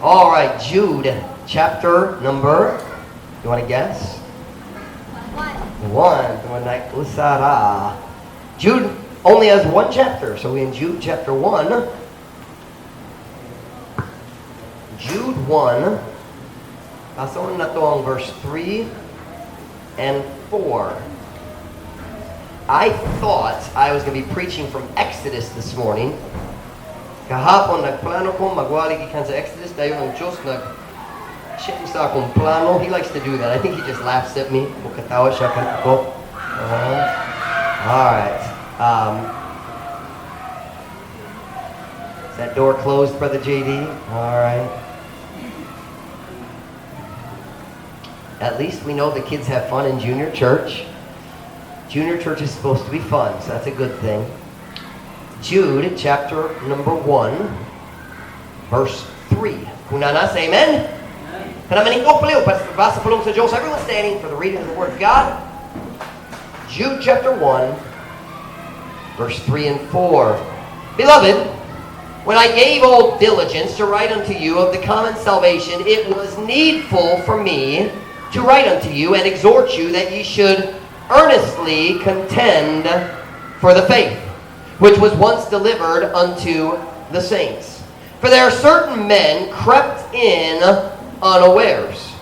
All right, Jude, chapter number, you want to guess? 1. Jude only has one chapter, so we're in Jude chapter 1. Jude 1, pasaon na to ang verse 3 and 4. I thought I was going to be preaching from Exodus this morning. Kahapon, nagplano ko, magwali gikan sa Exodus, dahil ang Diyos nag-ship sa akong plano. He likes to do that. I think he just laughs at me. Mukatawa siya kanako. Alright. Is that door closed, Brother JD? Alright. At least we know the kids have fun in junior church. Junior church is supposed to be fun, so that's a good thing. Jude, chapter number 1, verse 3. Kung nanas, amen? Kanamaning ko paliw, basa pulong sa Diyos. Everyone standing for the reading of the Word of God. Jude, chapter 1, verse 3 and 4. Beloved, when I gave all diligence to write unto you of the common salvation, it was needful for me to write unto you and exhort you that ye should earnestly contend for the faith, which was once delivered unto the saints. For there are certain men crept in unawares,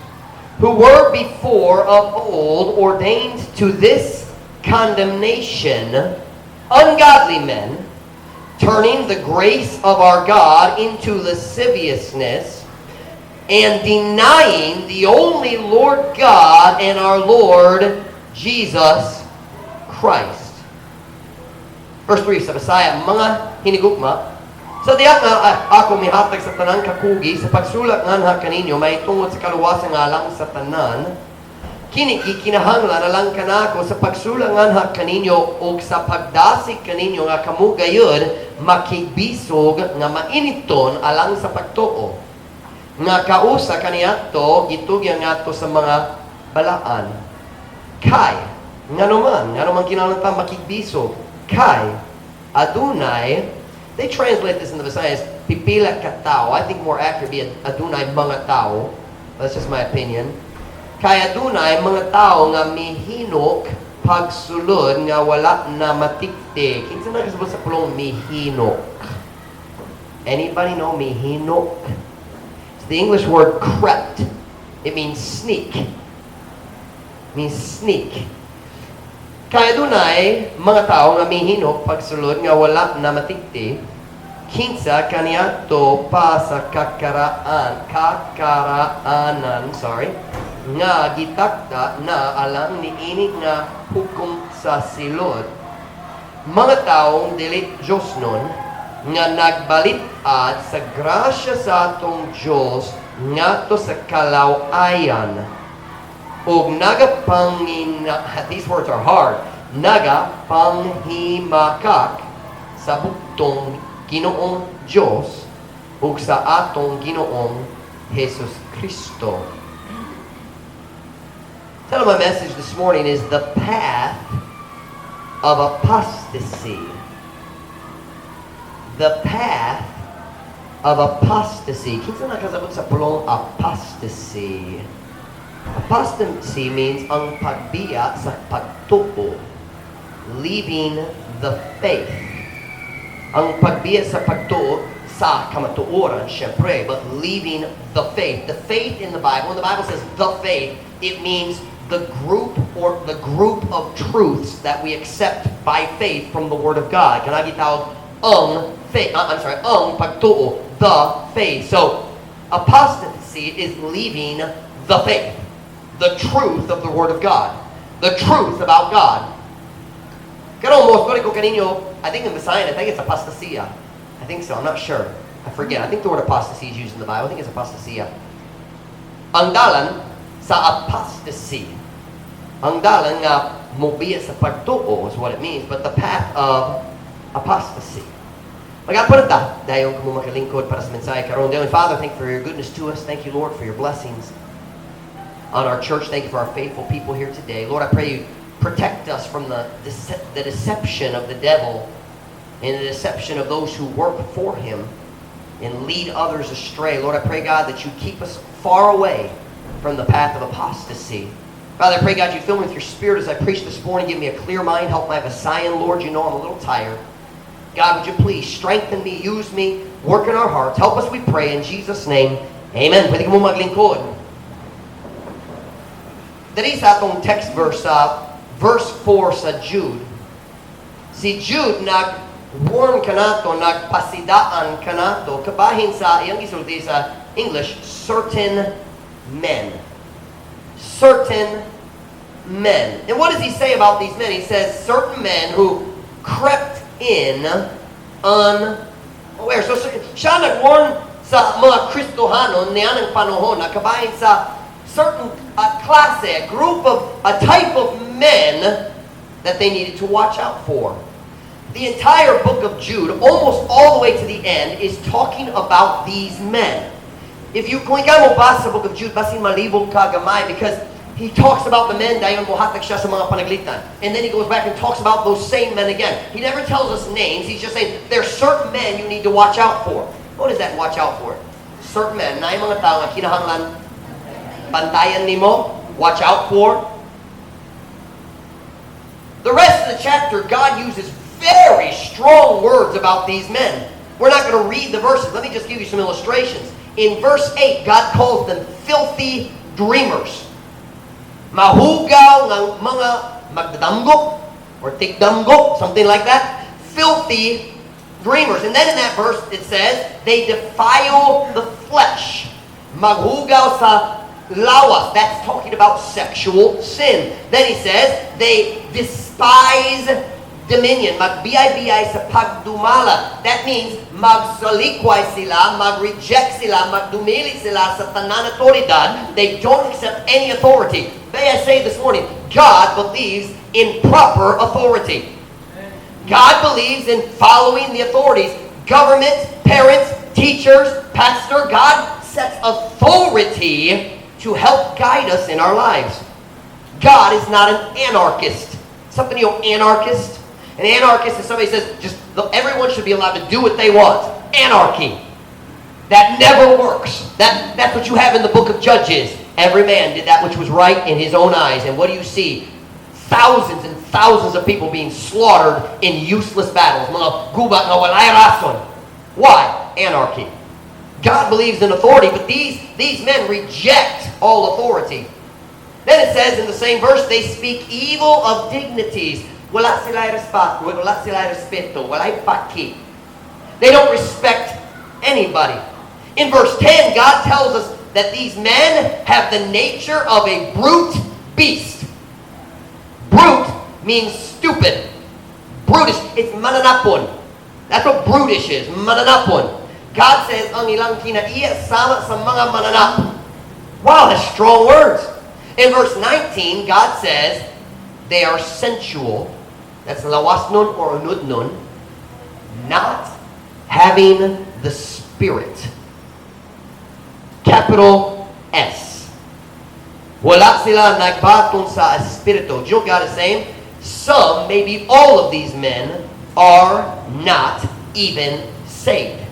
who were before of old ordained to this condemnation, ungodly men, turning the grace of our God into lasciviousness, and denying the only Lord God and our Lord Jesus Christ. Verse 3 sa Bisaya, mga hinigugma, sa diya nga ako mihatag sa tanan kakugi, sa pagsulat nga kaninyo, may tungod sa kaluwasan nga lang sa tanan, kinahanglan na lang kanako sa pagsulat nga kaninyo o sa pagdasig kaninyo nga kamu gayud makigbisog nga mainiton alang sa pagtuo. Nga kausa kaniadto gitugyan ngadto sa mga balaan. Kay nga naman kinahanglan makigbisog kay adunay, they translate this in the Visayas pipila ka tao. I think more accurate be adunay mga tao. That's just my opinion. Kay adunay mga tao nga mihinok pagsulod nga wala na matikti. Kinsa na kasabot sa pulong mihinok? Anybody know mihinok? The English word crept. It means sneak. It means sneak. Kaya dunay mga tao nga mihinok pagsulod nga wala na matikti, kinsa kaniadto pa sa kakaraanan, nga gitakda na alang niini nga hukom sa silod. Mga taong dili Diyos nun, nga nagbalitad sa grasya sa atong Diyos ngadto sa kalawayan ug these words are hard, nagapanghimakak sa bugtong Ginoong Diyos ug sa atong Ginoong Jesus Kristo. So my message this morning is the path of apostasy. The path of apostasy. Kinsa nakasabot sa pulong apostasy? Apostasy means ang pagbiya sa pagtuo, leaving the faith. Ang pagbiya sa pagtuo sa kamatuoran, syempre, but leaving the faith. The faith in the Bible, when the Bible says the faith, it means the group of truths that we accept by faith from the Word of God. Kana gitawag ang pagtuo, the faith. So, apostasy is leaving the faith, the truth of the Word of God, the truth about God. Pero most ko kaninyo, I think in the sign, I think it's apostasia. I think so, I'm not sure. I forget. I think the word apostasy is used in the Bible. I think it's apostasia. Ang dalan sa apostasy. Ang dalan nga mobiya sa pagtuo is what it means, but the path of apostasy. Mag-apon ta dahil kung makalingkod para sa mensahe karon. Dear Father, thank you for your goodness to us. Thank you, Lord, for your blessings on our church. Thank you for our faithful people here today. Lord, I pray you protect us from the deception of the devil and the deception of those who work for him. and lead others astray. Lord, I pray, God, that you keep us far away from the path of apostasy. Father, I pray, God, you fill me with your Spirit as I preach this morning. Give me a clear mind. Help my Visayan, Lord. You know I'm a little tired. God, would you please strengthen me, use me, work in our hearts. Help us, we pray, in Jesus' name. Amen. Pwede ka mo maglingkod. Dali sa atong text verse, verse 4 sa Jude. Si Jude nag-warn kanato, nagpasidaan kanato, kabahin sa, iyang gisulti sa English, certain men. Certain men. And what does he say about these men? He says, certain men who crept in unaware. So siya nag-warn sa mga Kristohanon niya ng panahon na kabahin sa certain klase, a type of men that they needed to watch out for. The entire book of Jude, almost all the way to the end, is talking about these men. Kung ikaw mo basa sa book of Jude, basin malibog ka gamay because he talks about the men, dayon mohatag siya sa mga panaglitan. And then he goes back and talks about those same men again. He never tells us names. He's just saying, there are certain men you need to watch out for. What is that watch out for? Certain men, na yung mga tao nga kinahanglan, bantayan nimo, watch out for. The rest of the chapter, God uses very strong words about these men. We're not going to read the verses. Let me just give you some illustrations. In verse 8, God calls them filthy dreamers. Mahugaw ng mga magdadamgok or tikdamgok, something like that. Filthy dreamers. And then in that verse it says, they defile the flesh. Maghugaw sa lawas. That's talking about sexual sin. Then he says, they despise dominion. Magbiyay-biyay sa pagdumala. That means magsalikway sila, mag-reject sila, magdumili sila sa tanan autoridad. They don't accept any authority. May I say this morning, God believes in proper authority. God believes in following the authorities. Government, parents, teachers, pastor. God sets authority to help guide us in our lives. God is not an anarchist. Something, anarchist. An anarchist is somebody who says everyone should be allowed to do what they want. Anarchy. That never works. That's what you have in the book of Judges. Every man did that which was right in his own eyes. And what do you see? Thousands and thousands of people being slaughtered in useless battles. Mga gubat nga walay rason. Why? Anarchy. God believes in authority, but these men reject all authority. Then it says in the same verse, they speak evil of dignities. Wala sila'y respeto, wala'y paki. They don't respect anybody. In verse 10, God tells us that these men have the nature of a brute beast. Brute means stupid. Brutish, it's mananapon. That's what brutish is, mananapon. God says, ang ilang kinaiya sama sa mga mananap. Wow, that's strong words. In verse 19, God says, they are sensual. That's lawas nun or unud nun. Not having the Spirit. Capital S. Wala sila nagbatong sa Espiritu. Do you know what God is saying? Some, maybe all of these men, are not even saved.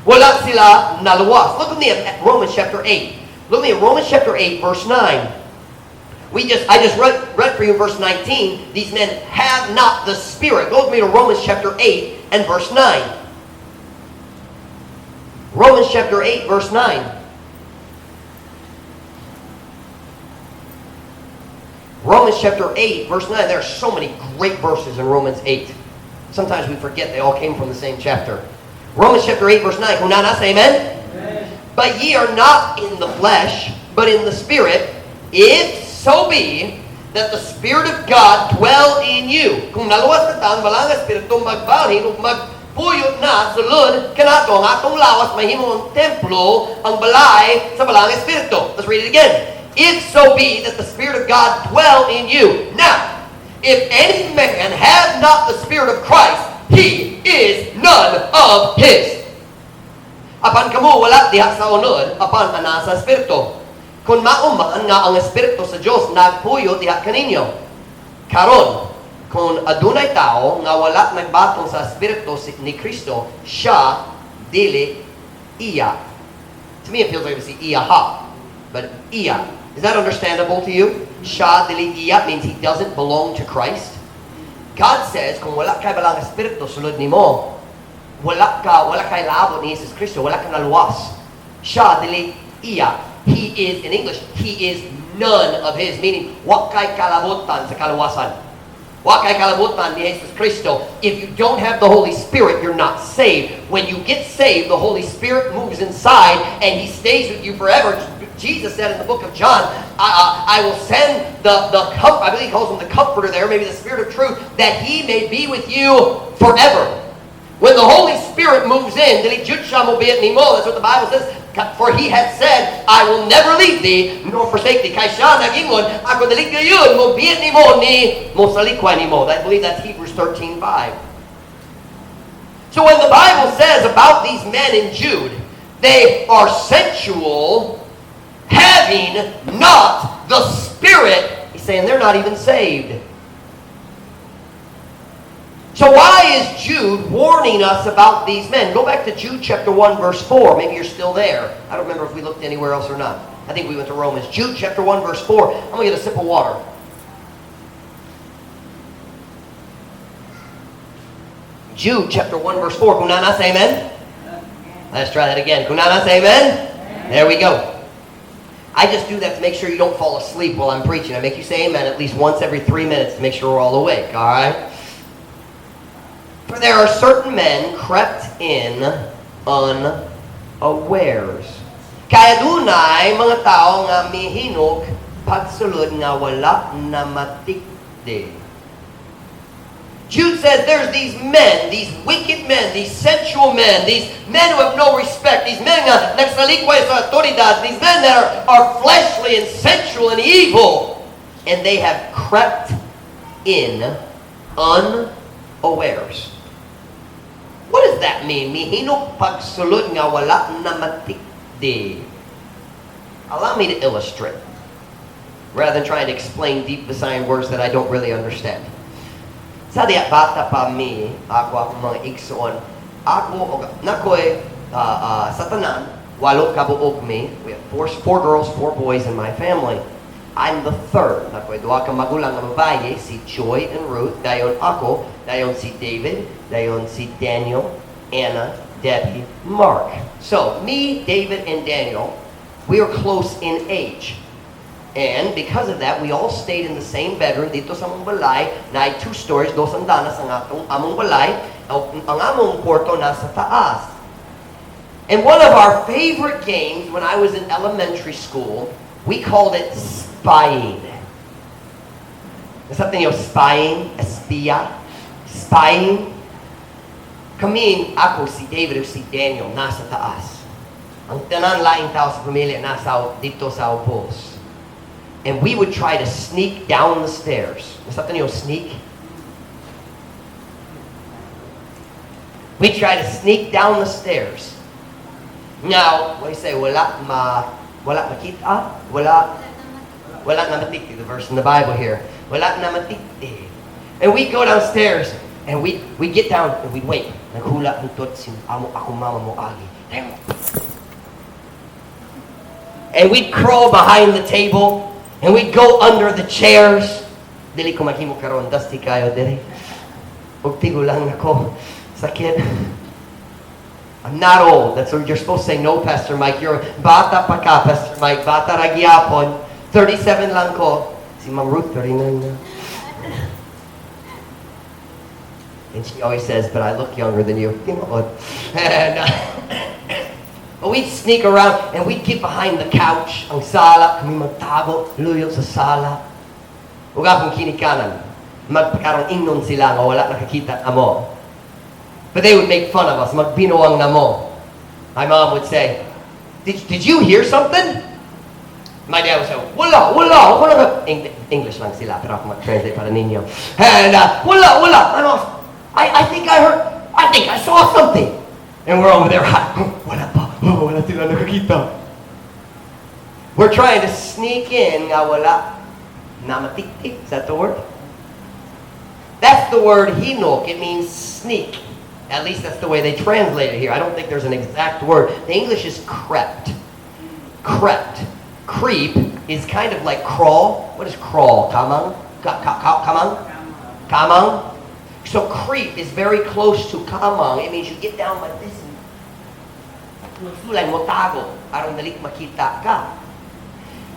Wala sila naluwas. Look with me at Romans chapter 8. Look with me at Romans chapter 8, verse 9. I just read for you verse 19. These men have not the Spirit. Go with me to Romans chapter 8 and verse 9. Romans chapter 8, verse 9. Romans chapter 8, verse 9. There are so many great verses in Romans 8. Sometimes we forget they all came from the same chapter. Romans chapter 8, verse 9. Kung nanas, amen? Amen. But ye are not in the flesh, but in the Spirit, if so be that the Spirit of God dwell in you. Kung naluwas na taon, walang Espiritu magbalhin o magpuyot na sulod kanato ang atong lawas mahimo ang templo ang balay sa balang Espiritu. Let's read it again. If so be that the Spirit of God dwell in you. Now, if any man have not the Spirit of Christ, he is none of his. Apan kamo wala diha sa unod, apan ana sa Espiritu. Kung mauman nga ang Espiritu sa Diyos nagpuyo diha kaninyo. Karon, kung adunay tao nga wala nagbatong sa Espiritu ni Kristo, siya dili iya. To me, it feels like we see iyaha, but iya. Is that understandable to you? Siya dili iya means he doesn't belong to Christ. God says, kung wala kay balang espiritu sulod nimo, wala kay labo ni Jesus Kristo, wala ka naluwas. Siya dili iya. He is, in English, he is none of his, meaning wa kay kalabutan sa kaluwasan. Wa kay kalabutan ni Jesus Kristo. If you don't have the Holy Spirit, you're not saved. When you get saved, the Holy Spirit moves inside and he stays with you forever. Jesus said in the book of John, I will send I believe he calls him the Comforter there, maybe the Spirit of Truth, that he may be with you forever. When the Holy Spirit moves in, that's what the Bible says, for he had said, I will never leave thee, nor forsake thee. Kay siya nagingon, ako dali gayon, mo biit ni mo ni, mo salikwa ni mo. I believe that's Hebrews 13:5. So when the Bible says about these men in Jude, they are sensual, having not the Spirit, he's saying they're not even saved. So why is Jude warning us about these men? Go back to Jude chapter 1 verse 4. Maybe you're still there. I don't remember if we looked anywhere else or not. I think we went to Romans. Jude chapter 1 verse 4. I'm going to get a sip of water. Jude chapter 1 verse 4. Kunana say amen? Let's try that again. Kunana say amen? There we go. I just do that to make sure you don't fall asleep while I'm preaching. I make you say amen at least once every 3 minutes to make sure we're all awake, all right? For there are certain men crept in unawares. Kaya dunay mga tao nga mihinok pagsulod nga wala na matikdi. Jude says there's these men, these wicked men, these sensual men, these men who have no respect, these men nga nagsalikway sa autoridad, these men that are fleshly and sensual and evil, and they have crept in unawares. What does that mean? Mihinok pagsulod nga wala na matikdi. Allow me to illustrate, rather than trying to explain deep beside words that I don't really understand. Sa diya bata pa mi, ako mga igsoon, nakoy sa tanan, walo kabuok mi. We have four girls, 4 boys in my family. I'm the third. Nakoy duha ka magulang nga babaye, si Joy and Ruth, dayon ako, dayon si David, dayon si Daniel, Anna, Debbie, Mark. So, me, David, and Daniel, we are close in age. And because of that, we all stayed in the same bedroom dito sa among balay, na ay 2 stories, 2 andanas ang among balay, ang among kwarto nasa taas. And one of our favorite games when I was in elementary school, we called it spying. Something, spying, espia, spying. Kami, ako, si David, o si Daniel, nasa taas. Ang tanan laing tao sa pamilya nasa dito sa ubos. And we would try to sneak down the stairs. Something, sneak. We try to sneak down the stairs. Now, what do you say? Wala makita? Wala na matikti. The verse in the Bible here. Wala na matikti. And we'd go downstairs and we'd get down and we'd wait. Naghula nito si ako mama mo agi. And we'd crawl behind the table. And we'd go under the chairs. Dili ko maghimo karon, dusty kayo dili. Ug tigo lang nako. Sakit. I'm not old. That's what you're supposed to say. No, Pastor Mike. You're bata pa ka, Pastor Mike. Bata ra gyapon. 37 lang ko. Si Ma'am Ruth, 39 na. And she always says, but I look younger than you. And but we'd sneak around and we'd get behind the couch. Ang sala, kami magtago, luyo sa sala. Ug akong kinikanan, magpakaroon ingnon sila nga wala nakakita amo. But they would make fun of us, magbinuang na mo. My mom would say, did you hear something? My dad would say, wala. English lang sila, pero ako mag-translate para ninyo. And wala. I think I saw something. And we're over there, wala pa. Wala sila nakakita. We're trying to sneak in nga wala na matiktik. Is that the word? That's the word hinok. It means sneak. At least that's the way they translate it here. I don't think there's an exact word. The English is crept. Crept. Creep is kind of like crawl. What is crawl? Kamang? Kamang? Kamang? So creep is very close to kamang. It means you get down like this and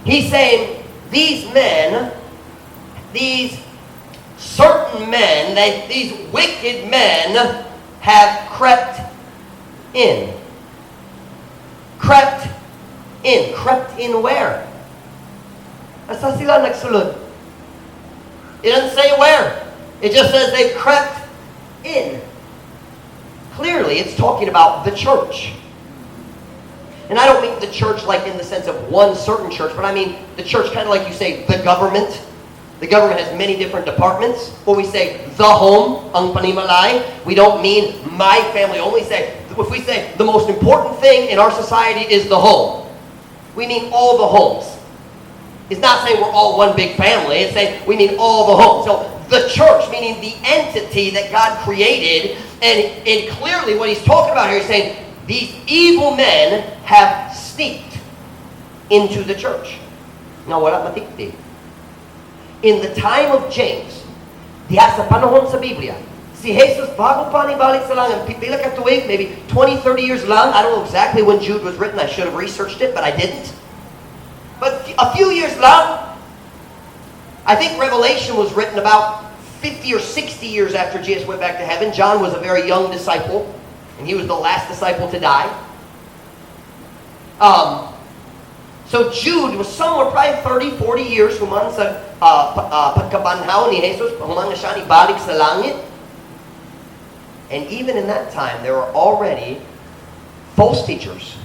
he's saying these men, these certain men, these wicked men have crept in. Crept in. Crept in where? Asa sila nagsulod? It doesn't say where. It just says they've crept in. Clearly, it's talking about the church. And I don't mean the church like in the sense of one certain church, but I mean the church kind of like you say, the government. The government has many different departments. Or we say, the home, ang panimalay. We don't mean my family only. If we say the most important thing in our society is the home, we mean all the homes. It's not saying we're all one big family. It's saying we mean all the homes. So the church, meaning the entity that God created, and clearly what he's talking about here, he's saying these evil men have sneaked into the church. Now, wala matikti. In the time of James, diha sa panahon sa Biblia, si Jesus bago pa ni balik sa langit, pipila ka tuig, maybe 20, 30 years lang. I don't know exactly when Jude was written. I should have researched it, but I didn't. But a few years lang. I think Revelation was written about 50 or 60 years after Jesus went back to heaven. John was a very young disciple, and he was the last disciple to die. So Jude was somewhere probably 30, 40 years human sa pagkabanhaw ni Jesus, human na siya ni balik sa langit. And even in that time, there were already false teachers,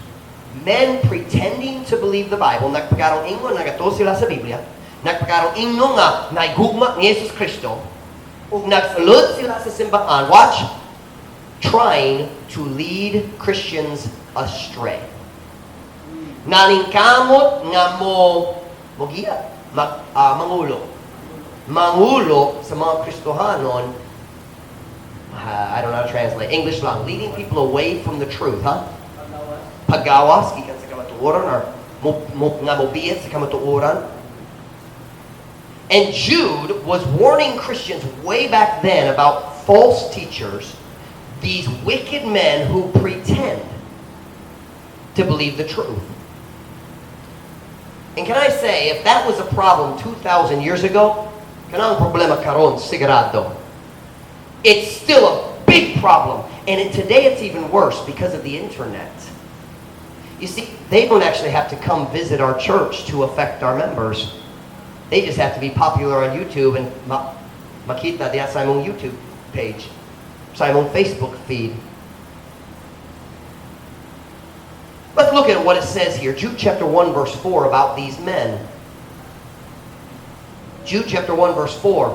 men pretending to believe the Bible, nagpagarong ingon, nagato sila sa Biblia, nagpagarong ingon nga, naigugma ni Jesus Kristo, ug nagsalud sila sa simbahan, watch, trying to lead Christians astray. Naningkamot nga mogiya, mangulo sa mga Kristohanon. I don't know how to translate. English lang. Leading people away from the truth, huh? Pagawas, gikan sa kamatuoran, or nga mobiyat sa kamatuoran. And Jude was warning Christians way back then about false teachers, these wicked men who pretend to believe the truth. And can I say, if that was a problem 2,000 years ago, kanang problema karon sigurado. It's still a big problem. And today it's even worse because of the internet. You see, they don't actually have to come visit our church to affect our members. They just have to be popular on YouTube and makita diya sa imong YouTube page, sa imong Facebook feed. Let's look at what it says here. Jude chapter 1 verse 4 about these men. Jude chapter 1 verse 4.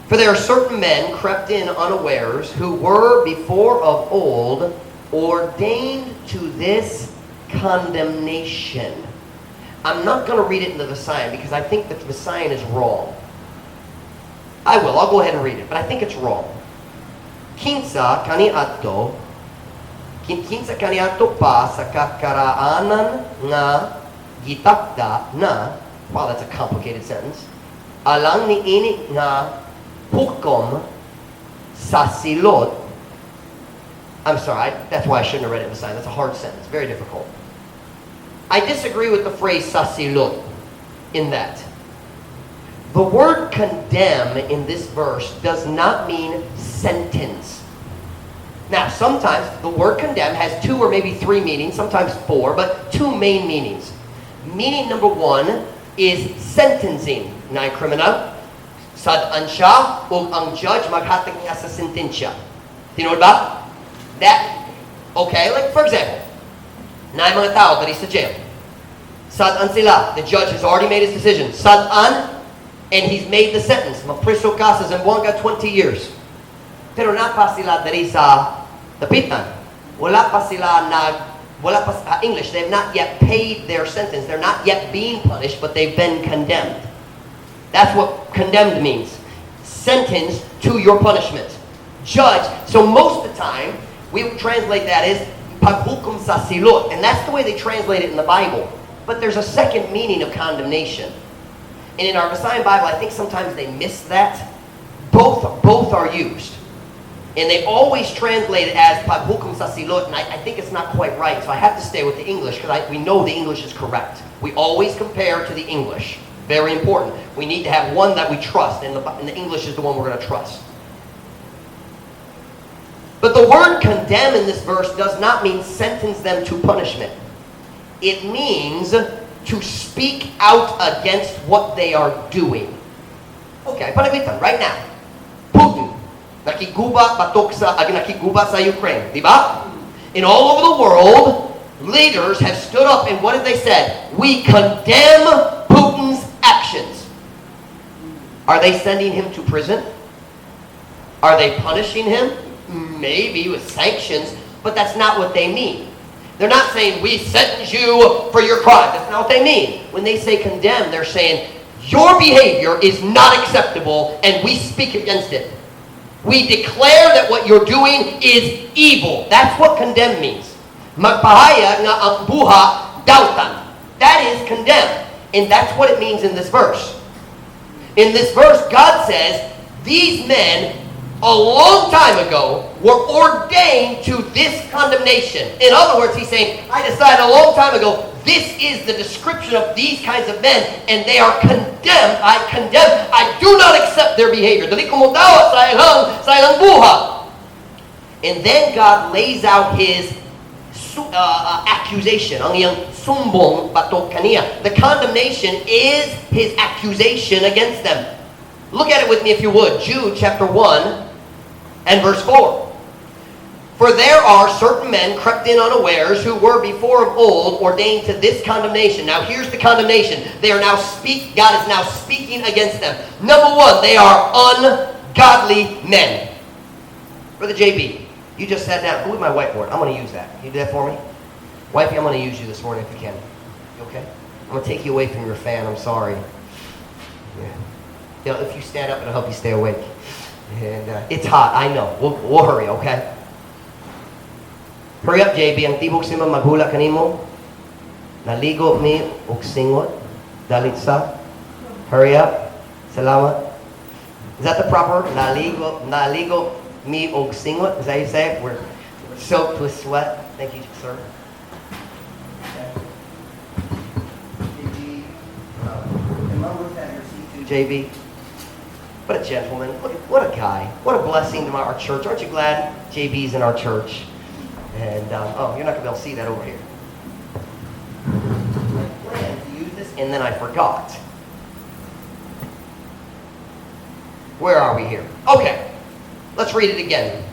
For there are certain men crept in unawares, who were before of old ordained to this condemnation. I'm not going to read it in the Visayan because I think the Visayan is wrong. I will. I'll go ahead and read it, but I think it's wrong. Kinsa kaniadto pa sa kakaraanan nga gitakda na, wow, that's a complicated sentence, alang ni ini nga hukom sa silot. I'm sorry, that's why I shouldn't have read it in the sign. That's a hard sentence, very difficult. I disagree with the phrase sa silot in that. The word condemn in this verse does not mean sentence. Now, sometimes the word condemn has 2 or maybe 3 meanings, sometimes 4, but 2 main meanings. Meaning number 1 is sentencing. Na criminal, sad-an siya, ug ang judge maghatag niya sa sentensya. Tinood ba? That, okay, like for example, na mga tao dali sa jail. Sad-an sila. The judge has already made his decision. Sad-an, and he's made the sentence. Mapriso ka sa Zamboanga 20 years. Pero na pa sila dali sa tapitan. Wala pa sila English, they have not yet paid their sentence. They're not yet being punished, but they've been condemned. That's what condemned means. Sentenced to your punishment. judge. So most of the time, we would translate that as paghukom sa silot. And that's the way they translate it in the Bible. But there's a second meaning of condemnation. And in our Visayan Bible, I think sometimes they miss that. Both are used. And they always translate it as paghukom sa silot, and I think it's not quite right, so I have to stay with the English, because we know the English is correct. We always compare to the English. Very important. We need to have one that we trust, and the English is the one we're going to trust. But the word condemn in this verse does not mean sentence them to punishment. It means to speak out against what they are doing. Okay, panaglitan, right now. Putin, nakiguba sa Ukraine, di ba? And all over the world, leaders have stood up and what have they said? We condemn Putin's actions. Are they sending him to prison? Are they punishing him? Maybe with sanctions, but that's not what they mean. They're not saying, we sentence you for your crime. That's not what they mean. When they say condemn, they're saying, your behavior is not acceptable, and we speak against it. We declare that what you're doing is evil. That's what condemn means. Magpahayag nga ang buha dautan. That is condemn. And that's what it means in this verse. In this verse, God says, these men, a long time ago, were ordained to this condemnation. In other words, he's saying, I decided a long time ago, this is the description of these kinds of men, and they are condemned. I condemn. I do not accept their behavior. Dali kumudawa sa ilang buha. And then God lays out his accusation. Ang iyang sumbong batok kaniya. The condemnation is his accusation against them. Look at it with me if you would. Jude chapter 1 and verse 4. For there are certain men crept in unawares who were before of old ordained to this condemnation. Now here's the condemnation. God is now speaking against them. Number one, they are ungodly men. Brother JB, you just sat down. Go with my whiteboard. I'm going to use that. Can you do that for me? Wifey, I'm going to use you this morning if you can. You okay? I'm going to take you away from your fan. I'm sorry. Yeah. If you stand up, it'll help you stay awake. And it's hot. I know. We'll hurry, okay? Hurry up, JB. Ang tibok simba maghula kanimo. Naligo mi og singot. Dalit sa. Hurry up. Salamat. Is that the proper? Naligo mi og singot. Is that how you say it? We're soaked with sweat. Thank you, sir. JB. Can Mom look at your seat too, JB? What a gentleman. What a guy. What a blessing to our church. Aren't you glad JB's in our church? And, you're not going to be able to see that over here. I planned to use this, and then I forgot. Where are we here? Okay. Let's read it again.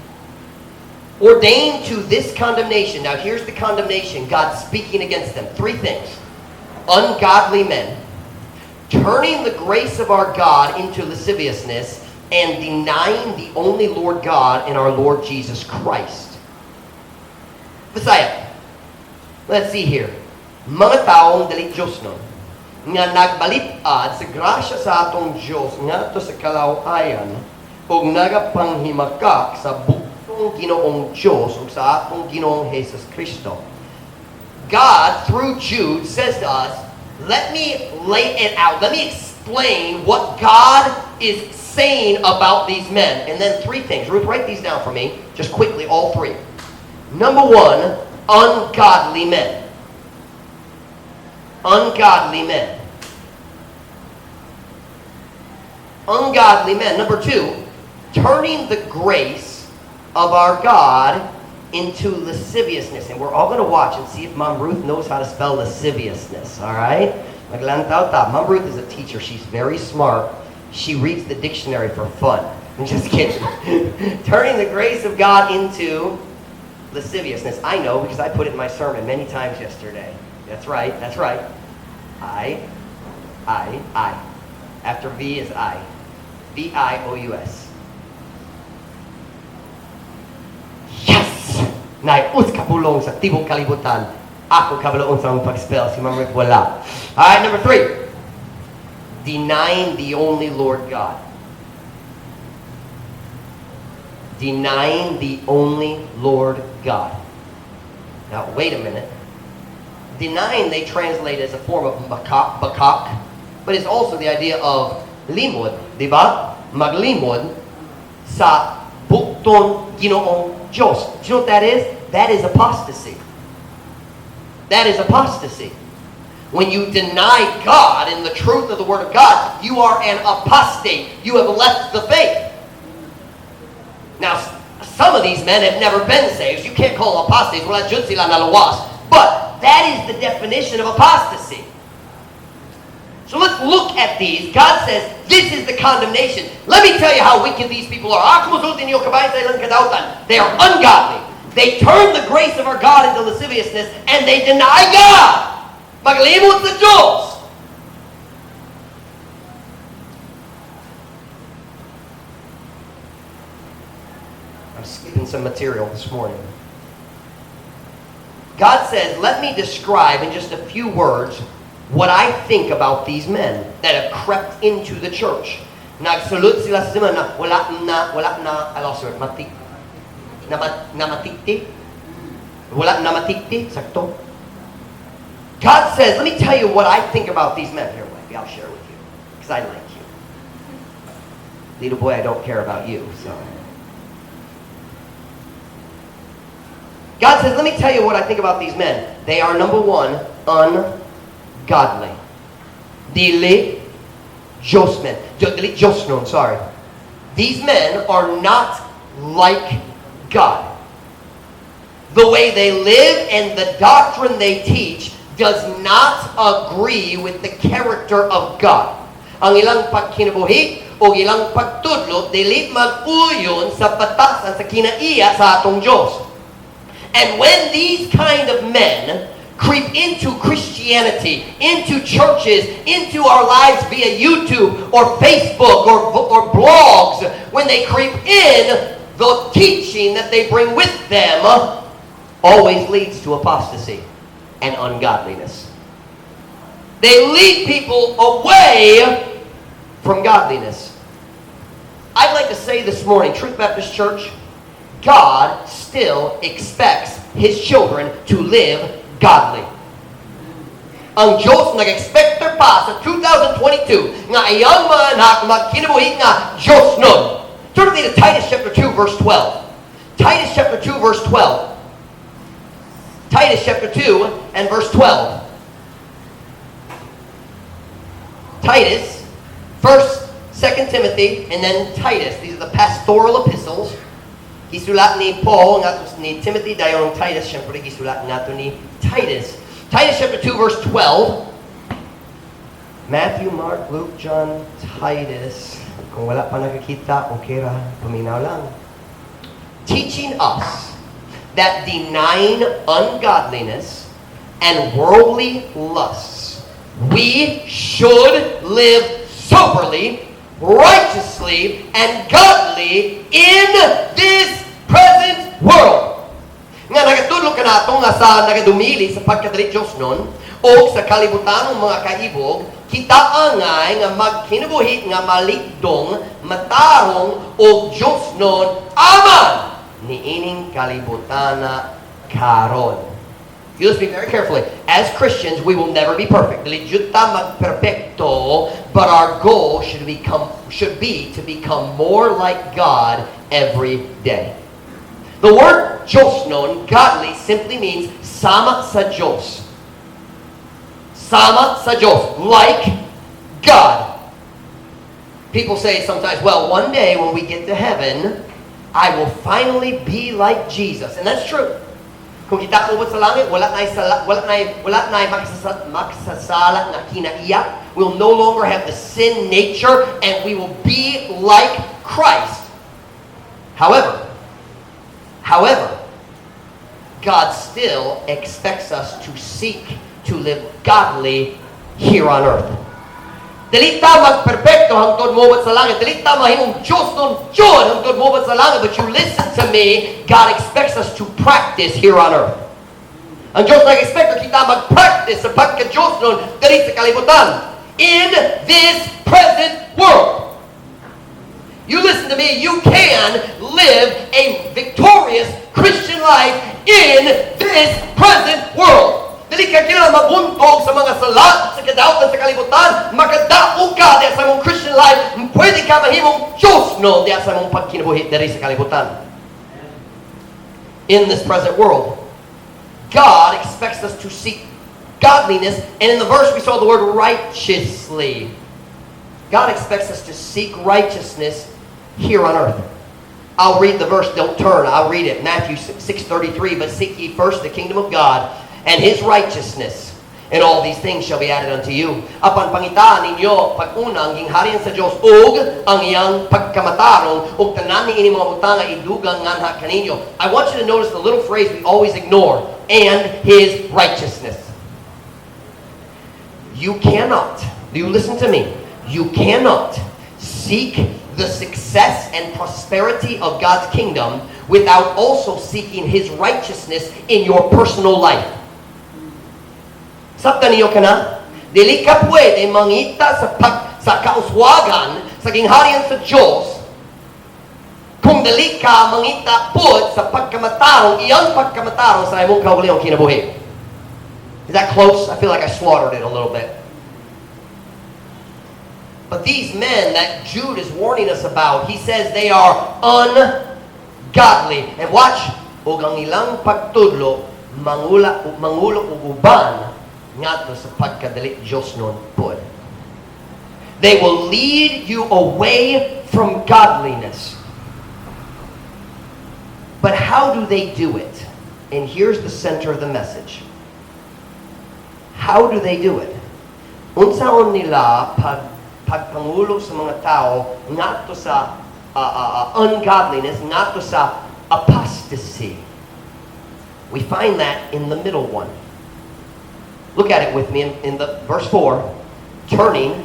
Ordained to this condemnation. Now, here's the condemnation. God speaking against them. Three things. Ungodly men. Turning the grace of our God into lasciviousness, and denying the only Lord God and our Lord Jesus Christ. Messiah. Let's see here. Mga taong dalit Diyos nun, nga nagbalitad sa grasya sa atong Diyos nga to sa kalawayan o nagapanghimakak sa buktong Ginoong Diyos o sa atong Ginoong Jesus Kristo. God, through Jude, says to us, let me lay it out. Let me explain what God is saying about these men. And then three things. Ruth, write these down for me. Just quickly, all three. Number one, ungodly men. Ungodly men. Ungodly men. Number two, turning the grace of our God into lasciviousness. And we're all going to watch and see if Mom Ruth knows how to spell lasciviousness. All right? Maglantaw ta. Mom Ruth is a teacher. She's very smart. She reads the dictionary for fun. I'm just kidding. Turning the grace of God into lasciviousness. I know because I put it in my sermon many times yesterday. That's right. That's right. I. After V is I. V-I-O-U-S. Yes! Naius kapulong sa tibong kalibutan. Ako kabaloon sa mga pag-spell. Si Ma'am Rick wala. Alright, number three. Denying the only Lord God. denying the only Lord God. Now, wait a minute. Denying they translate as a form of bakak, but it's also the idea of limod, di ba? Maglimod sa bukton Ginoong Diyos. Do you know what that is? That is apostasy. That is apostasy. When you deny God and the truth of the Word of God, you are an apostate. You have left the faith. Now, some of these men have never been saved. You can't call them apostates. Wala jud sila nalawas. But that is the definition of apostasy. So let's look at these. God says, this is the condemnation. Let me tell you how wicked these people are. They are ungodly. They turn the grace of our God into lasciviousness, and they deny God. Maglimot sa Diyos. I'm skipping some material this morning. God says, let me describe in just a few words what I think about these men that have crept into the church. Nagsulot sila sa na wala na I lost it, namatikti. Wala namatikti, sakto. God says, let me tell you what I think about these men. Here, maybe I'll share with you, because I like you. Little boy, I don't care about you, so. God says, let me tell you what I think about these men. They are, number one, ungodly. Dili Josmen. Dili Josnon, sorry. These men are not like God. The way they live and the doctrine they teach does not agree with the character of God. Ang ilang pagkinabuhi o ilang pagtudlo dili mag-uyon sa batasan sa kinaiya sa atong Diyos. And when these kind of men creep into Christianity, into churches, into our lives via YouTube or Facebook or blogs, when they creep in, the teaching that they bring with them always leads to apostasy and ungodliness. They lead people away from godliness. I'd like to say this morning, Truth Baptist Church, God still expects His children to live godly. Ang Diyos nag-expector pa sa 2022 nga iyang mga anak magkinabuhi nga Diyos nun. Turn with me to Titus chapter 2 verse 12. Titus chapter 2 verse 12. Titus chapter 2 and verse 12. Titus, 1st, 2nd Timothy, and then Titus. These are the pastoral epistles. Gisulat ni Paul, ngato ni Timothy, dayon Titus, syempre gisulat ngato ni Titus. Titus chapter 2 verse 12. Matthew, Mark, Luke, John, Titus. Kung wala pa nakakita, okay ra, paminaw lang. Teaching us that denying ungodliness and worldly lusts, we should live soberly, righteously, and godly in this present world. Nga nagatudlo ka nato nga sa nagadumili sa pagkadali Diyos nun, o sa kalibutan ng mga kaibog, kita angay nga magkinabuhi nga malikdong, matarong, o Diyos nun, aman! Niining kalibutana karon. You listen to me very carefully. As Christians, we will never be perfect. Dili ta magperfecto, but our goal should be to become more like God every day. The word Diyosnon, godly, simply means sama sa Diyos. Sama sa Diyos, like God. People say sometimes, well, one day when we get to heaven, I will finally be like Jesus. And that's true. Kung kita kubot sa langit, wala na magsasala na kinaiyak. We'll no longer have the sin nature and we will be like Christ. However, God still expects us to seek to live godly here on earth. Dili ta magperpekto hangtod mobot sa langit. Dili ta mahimong Diyos nun Diyos hangtod mobot sa langit. But you listen to me, God expects us to practice here on earth. Ang Diyos nag-expect kita mag-practice sa pagka-Diyos nun dali sa kalibutan. In this present world. You listen to me, you can live a victorious Christian life in this present world. Dili ka kailangan mabuntog sa mga sala, sa kadautan, sa kalibutan, makadaog ka sa mong Christian life, pwede ka mahimong Diyos no sa mong pagkinabuhi dari sa kalibutan. In this present world, God expects us to seek godliness, and in the verse we saw the word righteously. God expects us to seek righteousness here on earth. I'll read the verse, don't turn, I'll read it. Matthew 6:33, but seek ye first the kingdom of God and His righteousness, and all these things shall be added unto you. Apan pangitaan ninyo pag-una ang gingharian sa Dios ug ang iyang pagkamatarong ug tanan ni ini mga butang nga idugang nganha kaninyo. I want you to notice the little phrase we always ignore, and His righteousness. You cannot, do you listen to me? You cannot seek the success and prosperity of God's kingdom without also seeking His righteousness in your personal life. Sabta niyo ka na? Dili ka pwede mangita sa kauswagan sa gingharian sa Diyos kung dili ka mangita pud sa pagkamatarong, iyang pagkamatarong sa imong kaugalingong kinabuhi. Is that close? I feel like I slaughtered it a little bit. But these men that Jude is warning us about, he says they are ungodly. And watch, ug ang ilang pagtudlo mangulo ug uban ngadto sa pagkadali Dios non pod. They will lead you away from godliness. But how do they do it? And here's the center of the message. How do they do it? Unsaon nila pagpangulo sa mga tao ngadto sa ungodliness, ngadto sa apostasy. We find that in the middle one. Look at it with me in the verse 4. Turning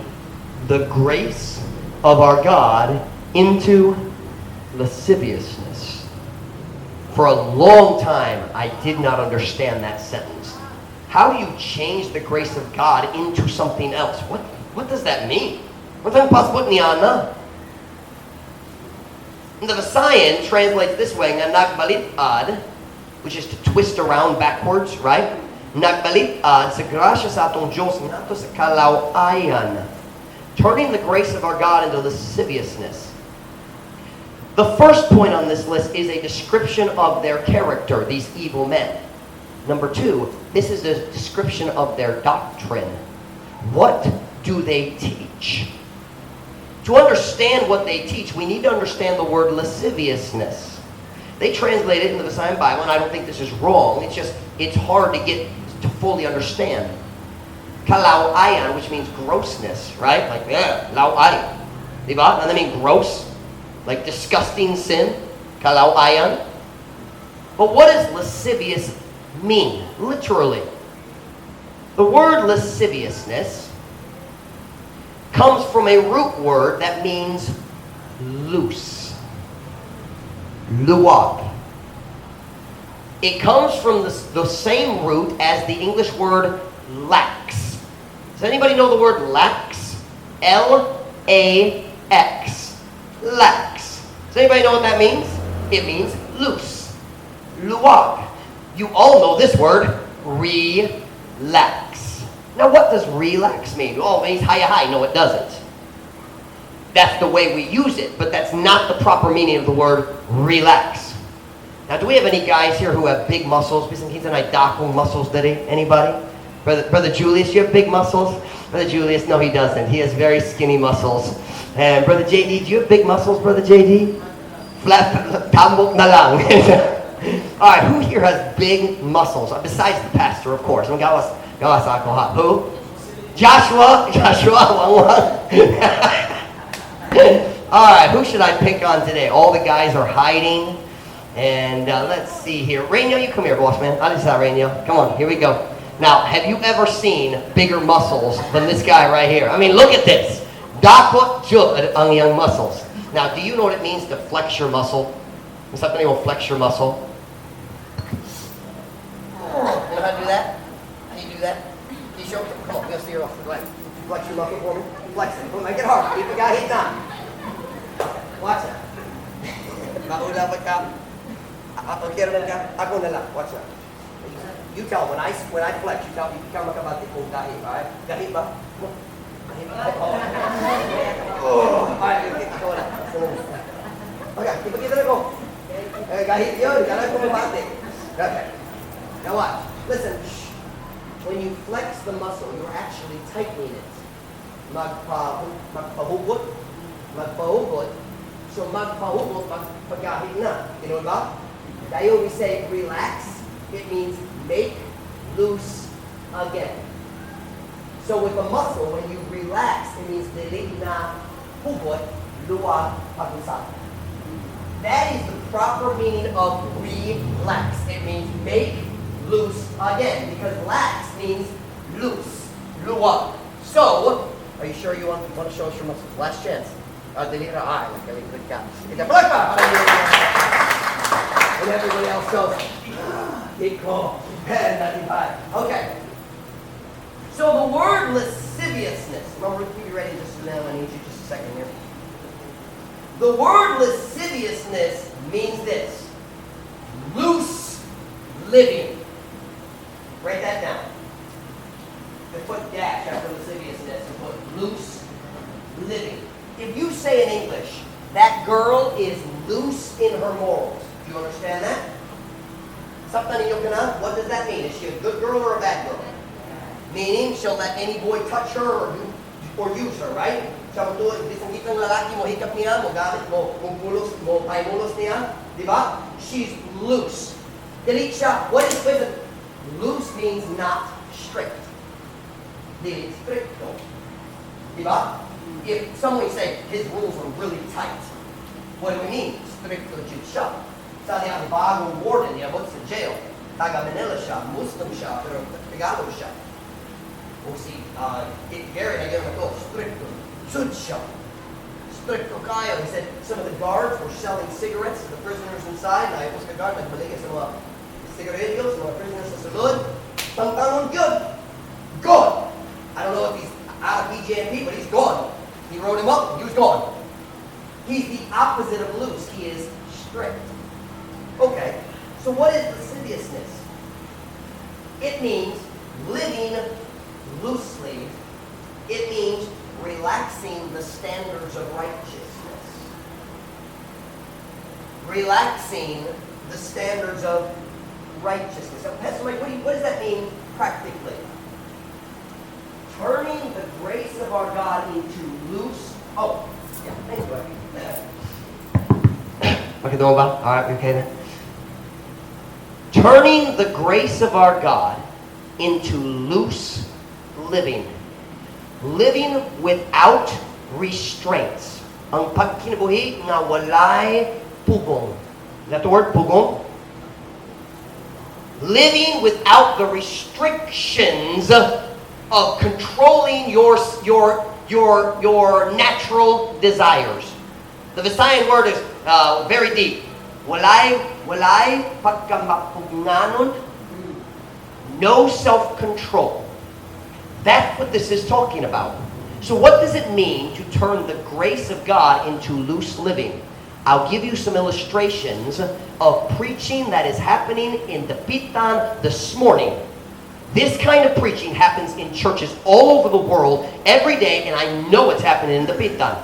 the grace of our God into lasciviousness. For a long time, I did not understand that sentence. How do you change the grace of God into something else? What does that mean? What's ang passport ni Ana? The Visayan translates this way, nga nagbalitad, which is to twist around backwards, right? Nagbalitad sa grasya sa atong Diyos nato sa kalawayan, turning the grace of our God into lasciviousness. The first point on this list is a description of their character, these evil men. Number 2, this is a description of their doctrine. What do they teach? To understand what they teach, we need to understand the word lasciviousness. They translate it in the Visayan Bible, and I don't think this is wrong. It's hard to get to fully understand. Kalawayan, which means grossness, right? Like, laway. Diba? Doesn't that mean gross? Like disgusting sin? Kalawayan. But what does lascivious mean, literally? The word lasciviousness comes from a root word that means loose. Luwag. It comes from the same root as the English word lax. Does anybody know the word lax? L-A-X. Lax. Does anybody know what that means? It means loose. Luwag. You all know this word, relax. Now what does relax mean? Oh, it means high. No, it doesn't. That's the way we use it, but that's not the proper meaning of the word relax. Now, do we have any guys here who have big muscles? Muscles, anybody? Brother Julius, you have big muscles? Brother Julius, no, he doesn't. He has very skinny muscles. And Brother JD, do you have big muscles, Brother JD? Flat, tambok na lang. All right, who here has big muscles? Besides the pastor, of course. Who? Joshua, All right, who should I pick on today? All the guys are hiding. And let's see here. Rainiel, you come here, boss man. I just saw Rainiel. Come on, here we go. Now, have you ever seen bigger muscles than this guy right here? I mean, look at this. Dakot jud ang iyang muscles. Now, do you know what it means to flex your muscle? Is something you will flex your muscle? You know how to do that? How do you do that? Can you show me? Come on, we're going to see your muscle. Go ahead. Flex your muscle for me. Flex it. Make it hard. Keep the guy he's not. Watch that. Maulapat ka. Okay naman ka. Ako na lang. Watch that. You tell when I flex, you tell me about the kung gahi, alright? Gahi ba? Gahi ba? Oh. Alright, ako na. Okay, kita na ko. Gahi yun, kailangan ko mabati. Okay. Now watch. Listen. When you flex the muscle, you're actually tightening it. Magpahugot. So magpahugot, magpagahit na. You know ba? Dahil we say relax, it means make loose again. So with the muscle, when you relax, it means dili na hugot, luwag, pag-usap. That is the proper meaning of relax. It means make loose again, because lax means loose, luwag. So, are you sure you want to show us your muscles? Last chance. Dili ra ay, good ka. Ita plug pa. And everybody else goes, equal, and 95. Okay. So the word lasciviousness, remember, be ready just a minute, I need you just a second here. The word lasciviousness means this, loose living. Write that down. You put dash after lasciviousness and put loose living. If you say in English, that girl is loose in her morals, do you understand that? Something in your kana, what does that mean? Is she a good girl or a bad girl? Meaning, she'll let any boy touch her or use her, right? Siya mo to, isang kitang lalaki mo, hikap niya, mo gamit mo, mo paimulos niya, di ba? She's loose. Delete siya. What is it? Loose means not strict. Delete stricto. Di ba? If someone say his rules are really tight, what do we mean? Stricto jud siya. Sabi ang bagong warden niya, sa jail, taga Manila siya, Muslim siya, pero Tagalog siya. O si Gary, nagyan mo ito, stricto. Jud siya. Stricto kayo. He said some of the guards were selling cigarettes to the prisoners inside. Na ipos ka guard, nagbaligay sa mga cigarillos, mga prisoners sa sulod. Tangtangon good. Good. I don't know if he's out of BJMP, but he's gone. He wrote him up, he was gone. He's the opposite of loose. He is strict. Okay, so what is lasciviousness? It means living loosely. It means relaxing the standards of righteousness. Relaxing the standards of righteousness. So, Pastor Mike, what does that mean practically? Turning the grace of our God into loose. Oh, yeah, thanks, buddy. Okay, all right, okay then. Turning the grace of our God into loose living. Living without restraints. Ang pagkinabuhi nga walay pugong. Is that the word, pugong? Living without the restrictions of controlling your natural desires. The Visayan word is very deep. Walay pagkamapugnanon, no self-control. That's what this is talking about. So what does it mean to turn the grace of God into loose living? I'll give you some illustrations of preaching that is happening in Dapitan this morning. This kind of preaching happens in churches all over the world every day, and I know it's happening in Dapitan.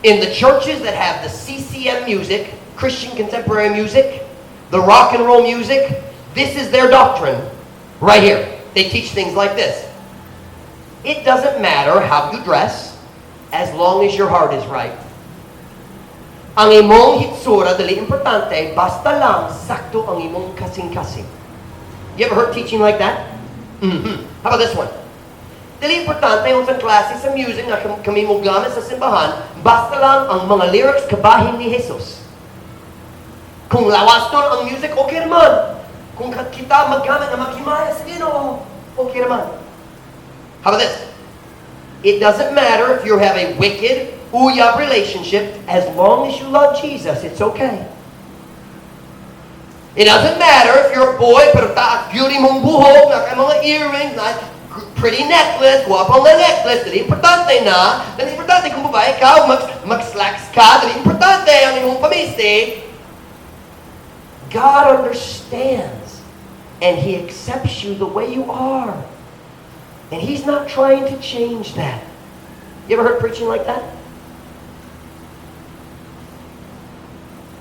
In the churches that have the CCM music, Christian contemporary music, the rock and roll music, this is their doctrine right here. They teach things like this. It doesn't matter how you dress as long as your heart is right. Ang imong hitsura, dali importante, basta lang sakto ang imong kasing-kasing. You ever heard teaching like that? Mm-hmm. How about this one? Dili importante yung sa klase sa music na kami mo gamit sa simbahan, basta lang ang mga lyrics kabahin ni Jesus. Kung lawas doon ang music, okay naman. Kung kita maggamit na maghimaya sa Ginoo, okay naman. How about this? It doesn't matter if you have a wicked, uyab relationship, as long as you love Jesus, it's okay. It doesn't matter if you're a boy, pero taas beauty mong buhok, na kay mga earrings, na pretty necklace, guwapong na necklace, dali importante na, dali importante kung babae ka, mag-slacks ka, dali importante ang iyong pamiste. God understands, and He accepts you the way you are. And He's not trying to change that. You ever heard preaching like that?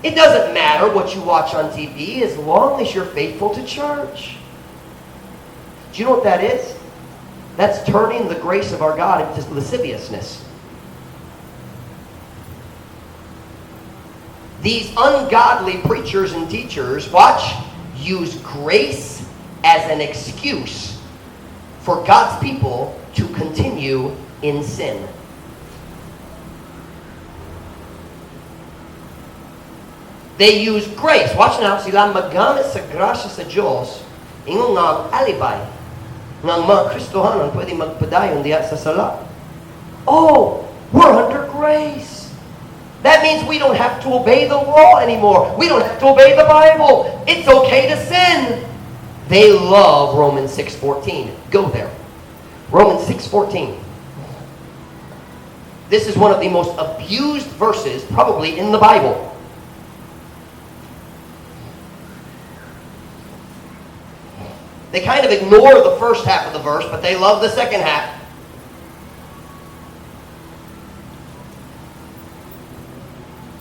It doesn't matter what you watch on TV as long as you're faithful to church. Do you know what that is? That's turning the grace of our God into lasciviousness. These ungodly preachers and teachers, watch, use grace as an excuse for God's people to continue in sin. They use grace. Watch now, sila magamit sa grasya sa Diyos ingong nga alibay ng mga Kristohanon pwede magpadayon diya sa sala. Oh, we're under grace. That means we don't have to obey the law anymore. We don't have to obey the Bible. It's okay to sin. They love Romans 6:14. Go there. Romans 6:14. This is one of the most abused verses probably in the Bible. They kind of ignore the first half of the verse, but they love the second half.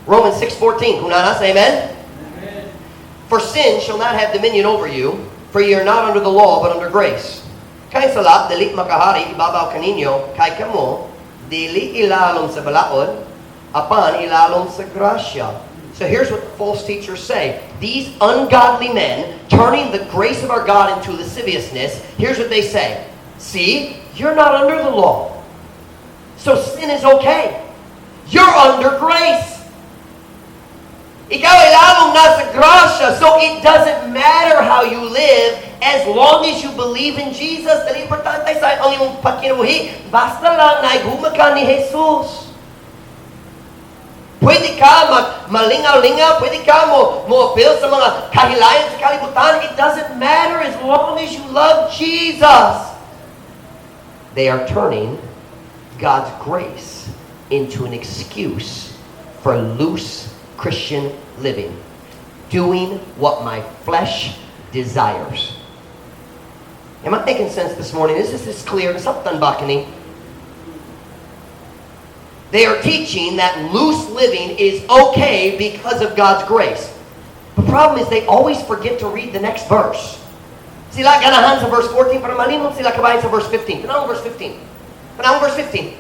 Romans 6:14. Kunanas, amen? Amen? For sin shall not have dominion over you, for ye are not under the law, but under grace. Kay salat, dili makahari, ibabaw kaninyo, kay kamo, dili ilalom sa balaod, apan ilalom sa grasya. So here's what the false teachers say. These ungodly men, turning the grace of our God into lasciviousness, here's what they say. See, you're not under the law. So sin is okay. You're under grace. Ikaw ay lalong nasa grasya, so it doesn't matter how you live as long as you believe in Jesus. Dali importante sa ang iyong pagkinuhi. Basta lang naiguma ka ni Jesus. Pwede ka malingaw-lingaw, pwede ka mo-appeal sa mga kahilayan sa kalibutan. It doesn't matter as long as you love Jesus. They are turning God's grace into an excuse for loose Christian living. Doing what my flesh desires. Am I making sense this morning? Is this clear? Something bakani. They are teaching that loose living is okay because of God's grace. The problem is they always forget to read the next verse. Sila ganahan sa verse 14, pero malimot sila kabayan sa verse 15. Panahon verse 15. Panahon verse 15.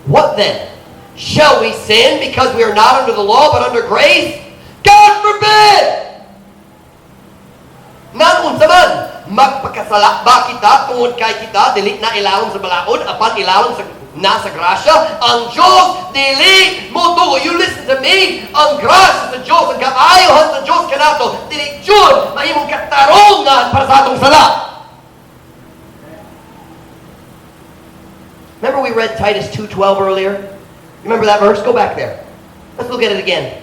What then? Shall we sin because we are not under the law but under grace? God forbid! Nangun saman, magpakasala ba kita tungod kay kita, dili na ilalong sa balaod, apan ilalong sa nasa grasya, ang Diyos dili mo to. You listen to me. Ang grasya sa Diyos, ang kaayohan sa Diyos kanato, dili Diyos mahimong katarungan para sa atong sala. Remember we read Titus 2:12 earlier? Remember that verse? Go back there. Let's look at it again.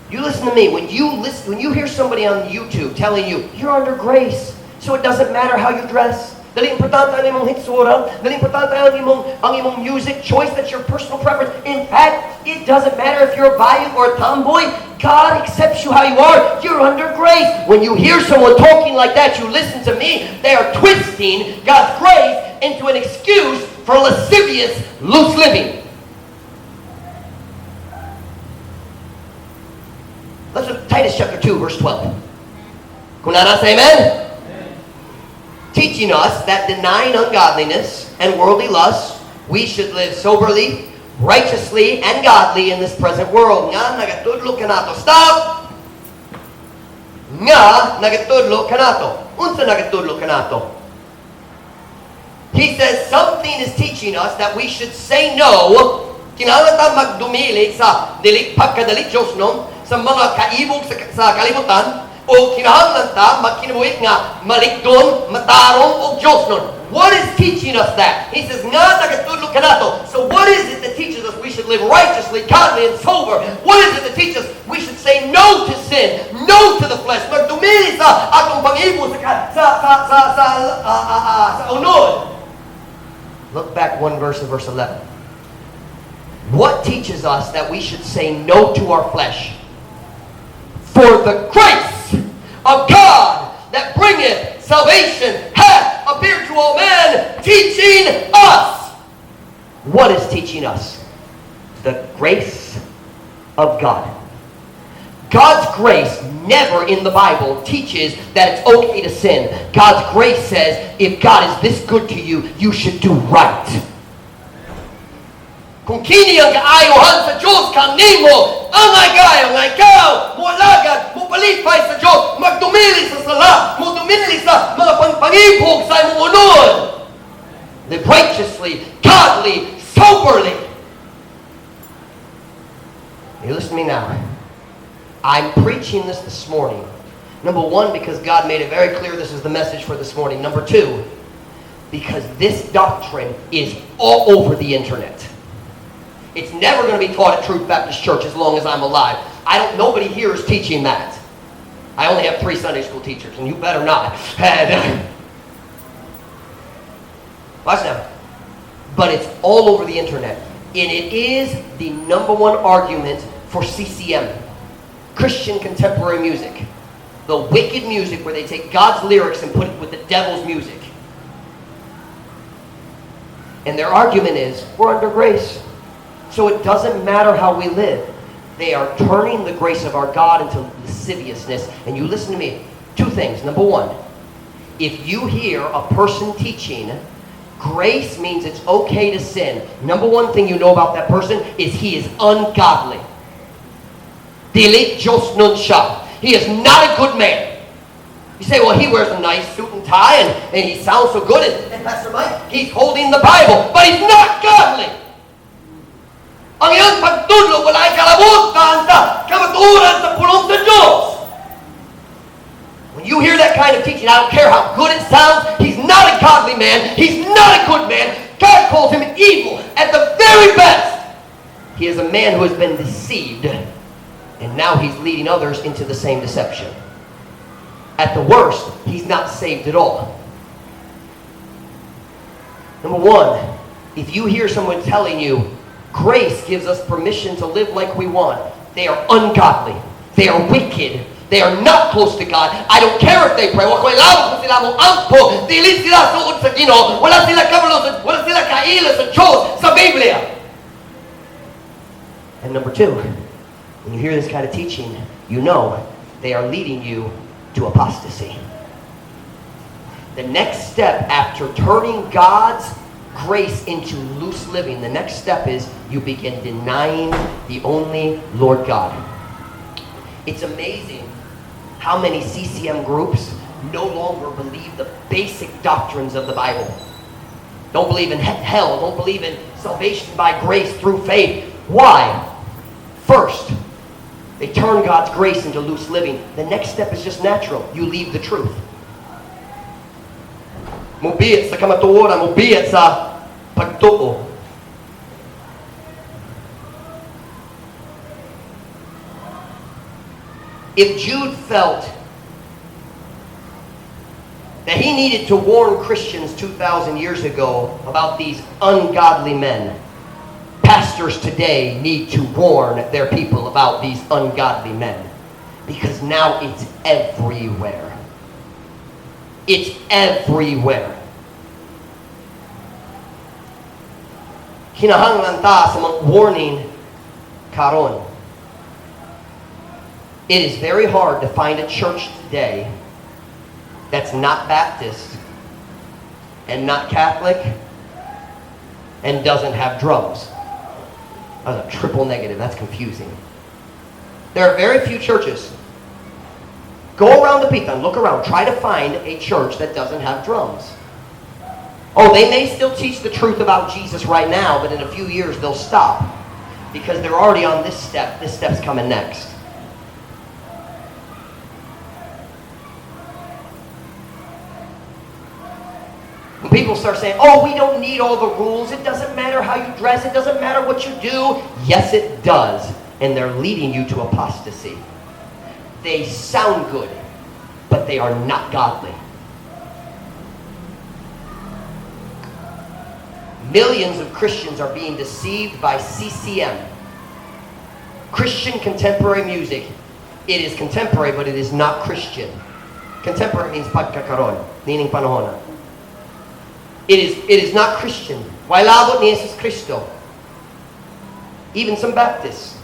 You listen to me. When you hear somebody on YouTube telling you you're under grace, so it doesn't matter how you dress. Dali importante ang imong hitsura. Dali importante ang imong music choice. That's your personal preference. In fact, it doesn't matter if you're a bayou or a tomboy. God accepts you how you are. You're under grace. When you hear someone talking like that, you listen to me. They are twisting God's grace into an excuse for lascivious, loose living. Let's look at Titus chapter 2, verse 12. Kunanas, amen? Teaching us that denying ungodliness and worldly lusts, we should live soberly, righteously, and godly in this present world. Nga nagatudlo kanato. Stop! Nga nagatudlo kanato. Unsa nagatudlo kanato? He says something is teaching us that we should say no. Kinahanglan ta magdumili sa dili pagkadali Diyos no, sa mga kaibog sa kalibutan. O kinahanglan ta magkinabuhi nga malikdon, matarong og Dios nun. What is teaching us that? He says, nga nagatudlo ka nato. So what is it that teaches us we should live righteously, godly, and sober? What is it that teaches us we should say no to sin, no to the flesh? Magdumili sa atong pag-ibo sa unod. Look back one verse in verse 11. What teaches us that we should say no to our flesh? For the grace of God that bringeth salvation hath appeared to all men, teaching us. What is teaching us? The grace of God. God's grace never in the Bible teaches that it's okay to sin. God's grace says, if God is this good to you, you should do right. Kung kini ang kaayohan sa Diyos kanimo, ang agayo nga ikaw, mualagad, mupalipay sa Diyos, magdumili sa sala, mudumili sa mga pangpangibog sa imong unod. Live righteously, godly, soberly. You listen to me now. I'm preaching this morning. Number one, because God made it very clear this is the message for this morning. Number two, because this doctrine is all over the internet. It's never going to be taught at Truth Baptist Church as long as I'm alive. Nobody here is teaching that. I only have 3 Sunday school teachers, and you better not. Watch now. But it's all over the internet. And it is the number one argument for CCM. Christian contemporary music. The wicked music where they take God's lyrics and put it with the devil's music. And their argument is, we're under grace. So it doesn't matter how we live. They are turning the grace of our God into lasciviousness. And you listen to me. 2 things. Number one, if you hear a person teaching grace means it's okay to sin, number one thing you know about that person is he is ungodly. Dili Diyos nun siya. He is not a good man. You say, well, he wears a nice suit and tie and he sounds so good. And Pastor Mike, he's holding the Bible. But he's not godly. Ang iyang pagtudlo wala ay kalabutan sa kamaturan sa pulong sa Diyos. When you hear that kind of teaching, I don't care how good it sounds, he's not a godly man, he's not a good man. God calls him evil at the very best. He is a man who has been deceived, and now he's leading others into the same deception. At the worst, he's not saved at all. Number one, if you hear someone telling you, grace gives us permission to live like we want, they are ungodly. They are wicked. They are not close to God. I don't care if they pray. Wala sila mong ampo. Dili sila suod sa Ginoo. Wala sila kabalo, wala sila kaila sa Diyos, sa Biblia. And number two, when you hear this kind of teaching, you know they are leading you to apostasy. The next step after turning God's grace into loose living, the next step is you begin denying the only Lord God. It's amazing how many CCM groups no longer believe the basic doctrines of the Bible. Don't believe in hell, don't believe in salvation by grace through faith. Why? First, they turn God's grace into loose living. The next step is just natural. You leave the truth. Mubiyat sa kamatuoran, mubiyat sa pagtuo. If Jude felt that he needed to warn Christians 2,000 years ago about these ungodly men, pastors today need to warn their people about these ungodly men. Because now it's everywhere. It's everywhere. Kinahanglan ta sa mga warning karon. It is very hard to find a church today that's not Baptist and not Catholic and doesn't have drums. That's a triple negative. That's confusing. There are very few churches. Go around the Pitan, look around, try to find a church that doesn't have drums. Oh, they may still teach the truth about Jesus right now, but in a few years they'll stop because they're already on this step. This step's coming next. When people start saying, oh, we don't need all the rules, it doesn't matter how you dress, it doesn't matter what you do. Yes, it does. And they're leading you to apostasy. They sound good, but they are not godly. Millions of Christians are being deceived by CCM. Christian contemporary music. It is contemporary, but it is not Christian. Contemporary means pagkakaroon, meaning panahon. It is not Christian. Wailabot ni Jesus Cristo. Even some Baptists.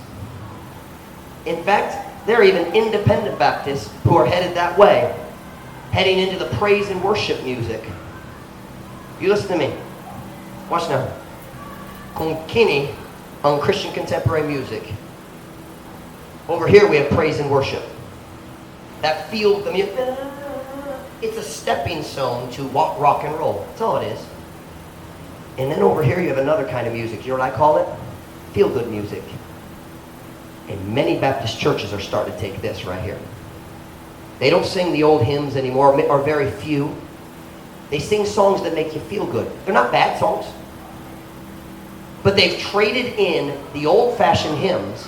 In fact, there are even independent Baptists who are headed that way, heading into the praise and worship music. You listen to me. Watch now. Kung kini ang Christian contemporary music. Over here we have praise and worship. That feel, the music, it's a stepping stone to rock and roll. That's all it is. And then over here you have another kind of music. You know what I call it? Feel-good music. And many Baptist churches are starting to take this right here. They don't sing the old hymns anymore, or very few. They sing songs that make you feel good. They're not bad songs. But they've traded in the old-fashioned hymns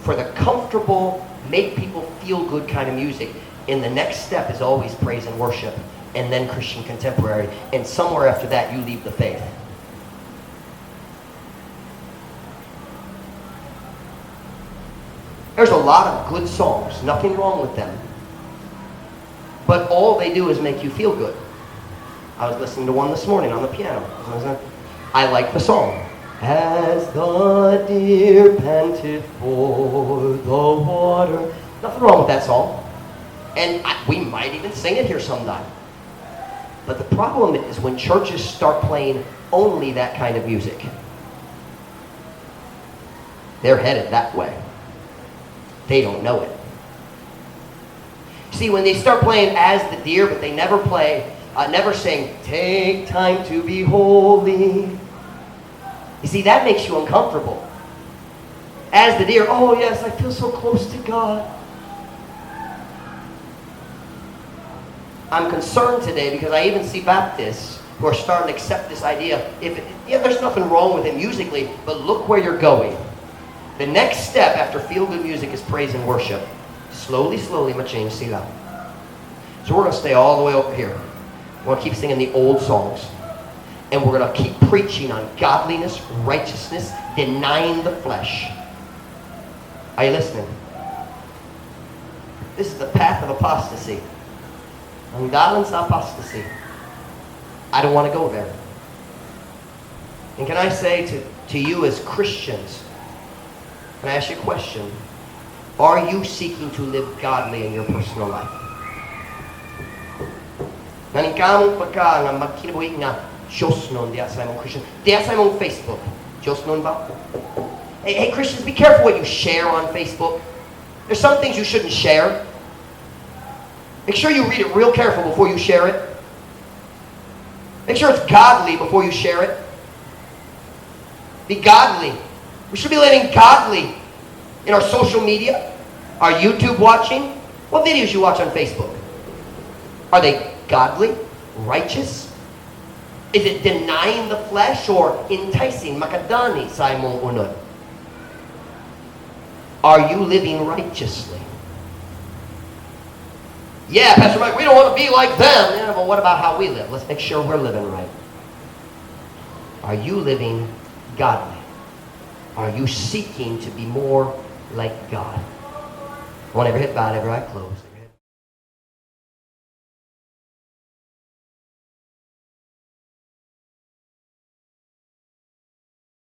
for the comfortable, make people feel good kind of music. And the next step is always praise and worship, and then Christian contemporary. And somewhere after that, you leave the faith. There's a lot of good songs, nothing wrong with them. But all they do is make you feel good. I was listening to one this morning on the piano. I like the song. As the deer panted for the water. Nothing wrong with that song. And we might even sing it here sometime. But the problem is when churches start playing only that kind of music. They're headed that way. They don't know it. See, when they start playing As the Deer, but they never play, never sing, take time to be holy. You see, that makes you uncomfortable. As the deer, oh yes, I feel so close to God. I'm concerned today because I even see Baptists who are starting to accept this idea. There's nothing wrong with it musically, but look where you're going. The next step after feel-good music is praise and worship. Slowly, ma-change sila. So we're going to stay all the way over here. We're going to keep singing the old songs. And we're going to keep preaching on godliness, righteousness, denying the flesh. Are you listening? This is the path of apostasy. Ang dalan sa apostasy. I don't want to go there. And can I say to you as Christians, can I ask you a question? Are you seeking to live godly in your personal life? Nanikamong pagka nga magkinabuhi nga Diyos nun diya sa imong Christian. Diya sa imong Facebook. Diyos nun ba? Hey Christians, be careful what you share on Facebook. There's some things you shouldn't share. Make sure you read it real careful before you share it. Make sure it's godly before you share it. Be godly. We should be living godly in our social media. Our YouTube watching. What videos you watch on Facebook? Are they godly? Righteous? Is it denying the flesh or enticing? Makadani sa imong unod. Are you living righteously? Yeah, Pastor Mike, we don't want to be like them. Yeah, but what about how we live? Let's make sure we're living right. Are you living godly? Are you seeking to be more like God? I want every head bowed, every eye closed.